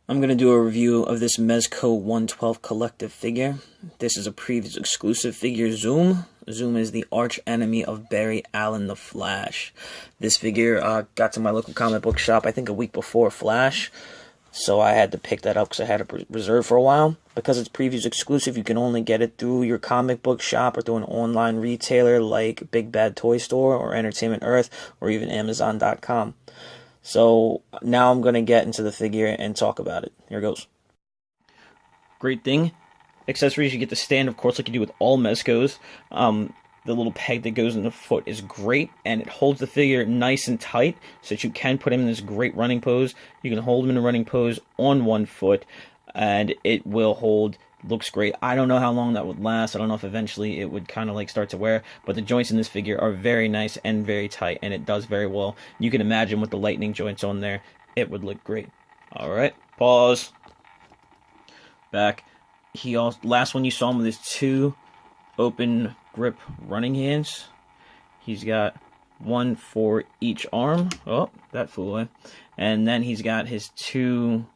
I'm going to do a review of this Mezco 112 collective figure. This is a previous exclusive figure, Zoom. Zoom is the arch enemy of Barry Allen the Flash. This figure got to my local comic book shop, I think a week before Flash. So I had to pick that up because I had it reserved for a while. Because it's previews exclusive, you can only get it through your comic book shop or through an online retailer like Big Bad Toy Store or Entertainment Earth or even Amazon.com. So now I'm going to get into the figure and talk about it. Here goes. Great thing. Accessories, you get the stand, of course, like you do with all Mezcos. The little peg that goes in the foot is great, and it holds the figure nice and tight so that you can put him in this great running pose. You can hold him in a running pose on one foot, and it will hold. Looks great. I don't know how long that would last. I don't know if eventually it would kind of like start to wear, but the joints in this figure are very nice and very tight, and it does very well. You can imagine with the lightning joints on there, it would look great. All right, pause. Back. Last one you saw him with his two open grip running hands. He's got one for each arm. Oh, that flew away. And then he's got his two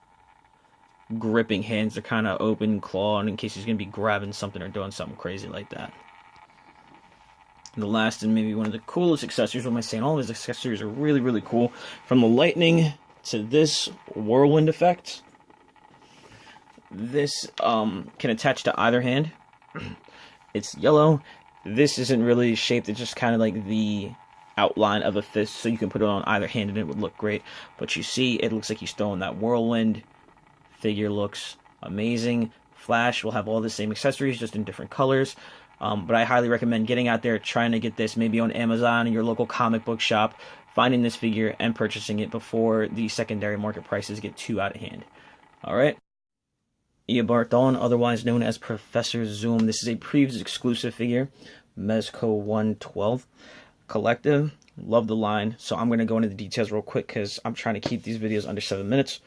gripping hands. They're kind of open claw, and in case he's going to be grabbing something or doing something crazy like that. And the last and maybe one of the coolest accessories, what am I saying? All of his accessories are really, really cool. From the lightning to this whirlwind effect. This can attach to either hand. It's yellow. This isn't really shaped. It's just kind of like the outline of a fist, so you can put it on either hand and it would look great. But you see, it looks like he's throwing that whirlwind. Figure looks amazing. Flash will have all the same accessories, just in different colors. But I highly recommend getting out there, trying to get this maybe on Amazon or your local comic book shop, finding this figure and purchasing it before the secondary market prices get too out of hand. Alright. Ia Barthon, otherwise known as Professor Zoom. This is a previous exclusive figure, Mezco 112 collective. Love the line, so I'm going to go into the details real quick because I'm trying to keep these videos under 7 minutes.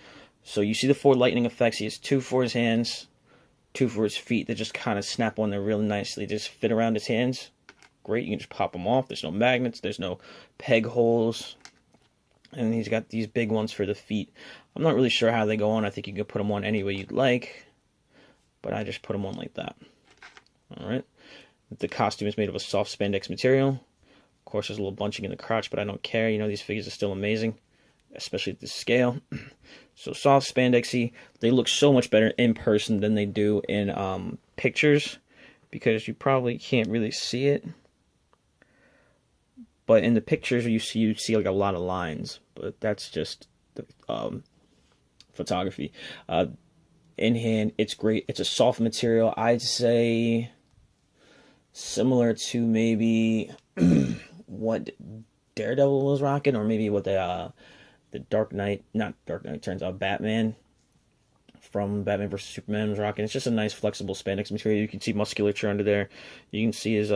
So you see the 4 lightning effects. He has 2 for his hands, 2 for his feet that just kind of snap on there really nicely. Just fit around his hands. Great, you can just pop them off. There's no magnets, there's no peg holes. And he's got these big ones for the feet. I'm not really sure how they go on. I think you can put them on any way you'd like. But I just put them on like that. Alright. The costume is made of a soft spandex material. Of course, there's a little bunching in the crotch, but I don't care. You know, these figures are still amazing, especially at this scale. So soft spandexy. They look so much better in person than they do in pictures, because you probably can't really see it. But in the pictures, you see like a lot of lines. But that's just the photography. In hand, it's great. It's a soft material. I'd say similar to maybe what Daredevil was rocking, or maybe what the Dark Knight, not Dark Knight, turns out Batman from Batman vs. Superman was rocking. It's just a nice flexible spandex material. You can see musculature under there. You can see his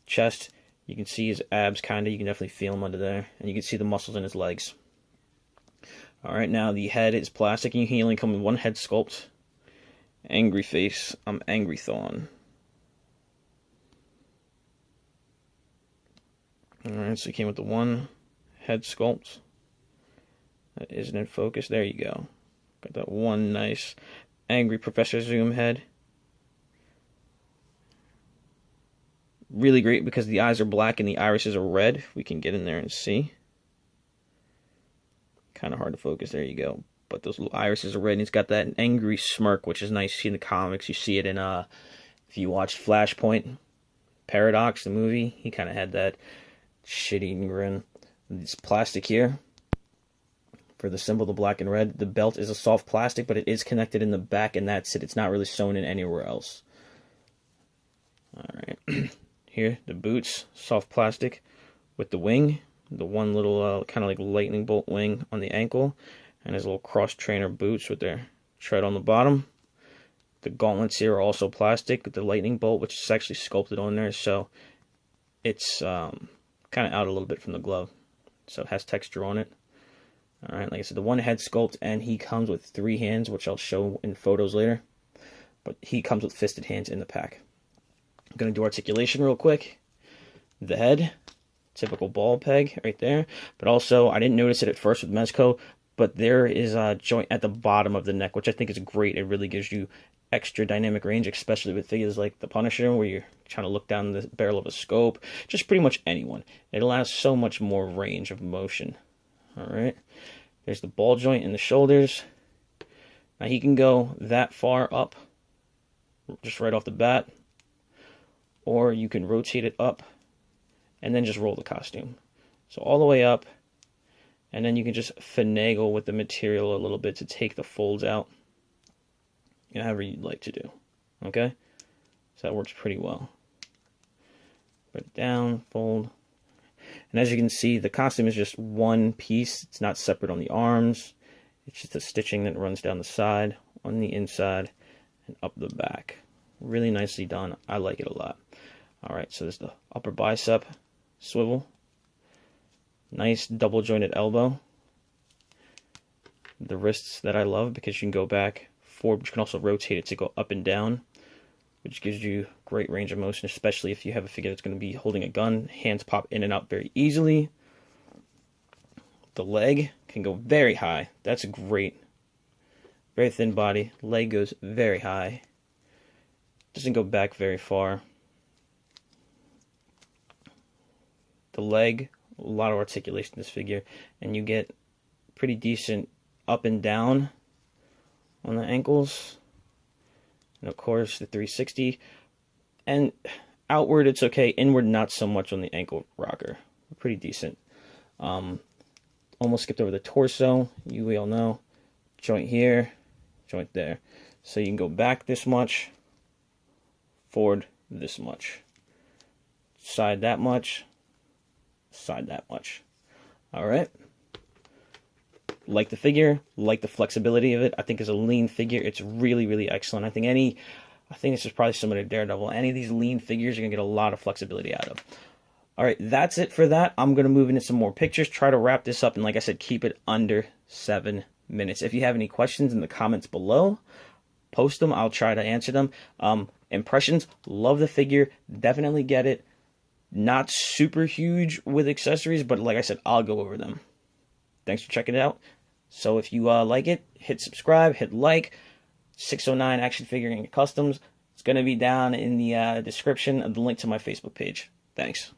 chest. You can see his abs, kind of. You can definitely feel him under there. And you can see the muscles in his legs. Alright, now the head is plastic, and you can only come with one head sculpt. Angry face. I'm Angry Thawne. Alright, so he came with the one head sculpt. That isn't in focus. There you go. Got that one nice angry Professor Zoom head. Really great because the eyes are black and the irises are red. We can get in there and see. Kind of hard to focus. There you go. But those little irises are red, and it's got that angry smirk, which is nice. You see in the comics. You see it in, if you watch Flashpoint, Paradox, the movie, he kind of had that shit-eating grin. This plastic here, for the symbol, the black and red. The belt is a soft plastic, but it is connected in the back, and that's it. It's not really sewn in anywhere else. Alright. Here, the boots, soft plastic with the wing. The one little kind of like lightning bolt wing on the ankle. And his little cross trainer boots with their tread on the bottom. The gauntlets here are also plastic with the lightning bolt, which is actually sculpted on there. So it's kind of out a little bit from the glove. So it has texture on it. Alright, like I said, the one head sculpt, and he comes with 3 hands, which I'll show in photos later. But he comes with fisted hands in the pack. I'm going to do articulation real quick. The head, typical ball peg right there. But also, I didn't notice it at first with Mezco, but there is a joint at the bottom of the neck, which I think is great. It really gives you extra dynamic range, especially with figures like the Punisher, where you're trying to look down the barrel of a scope. Just pretty much anyone. It allows so much more range of motion. All right. There's the ball joint in the shoulders. Now he can go that far up, just right off the bat, or you can rotate it up and then just roll the costume. So all the way up, and then you can just finagle with the material a little bit to take the folds out, however you'd like to do. Okay? So that works pretty well. Put it down, fold. And as you can see, the costume is just one piece. It's not separate on the arms. It's just a stitching that runs down the side, on the inside, and up the back. Really nicely done. I like it a lot. Alright, so there's the upper bicep swivel. Nice double jointed elbow. The wrists that I love because you can go back forward, but you can also rotate it to go up and down, which gives you great range of motion, especially if you have a figure that's going to be holding a gun. Hands pop in and out very easily. The leg can go very high. That's great. Very thin body. Leg goes very high. Doesn't go back very far. The leg, a lot of articulation in this figure, and you get pretty decent up and down on the ankles. And of course the 360. And outward it's okay. Inward not so much on the ankle rocker. Pretty decent. Almost skipped over the torso. We all know. Joint here, joint there. So you can go back this much, forward this much, side that much, side that much. Alright. Like the figure, like the flexibility of it. I think as a lean figure, it's really, really excellent. I think this is probably similar to Daredevil. Any of these lean figures, you're going to get a lot of flexibility out of. Alright, that's it for that. I'm going to move into some more pictures, try to wrap this up, and like I said, keep it under 7 minutes. If you have any questions in the comments below, post them. I'll try to answer them. Impressions, love the figure. Definitely get it. Not super huge with accessories, but like I said, I'll go over them. Thanks for checking it out. So if you like it, hit subscribe, hit like. 609 Action Figuring Customs. It's going to be down in the description of the link to my Facebook page. Thanks.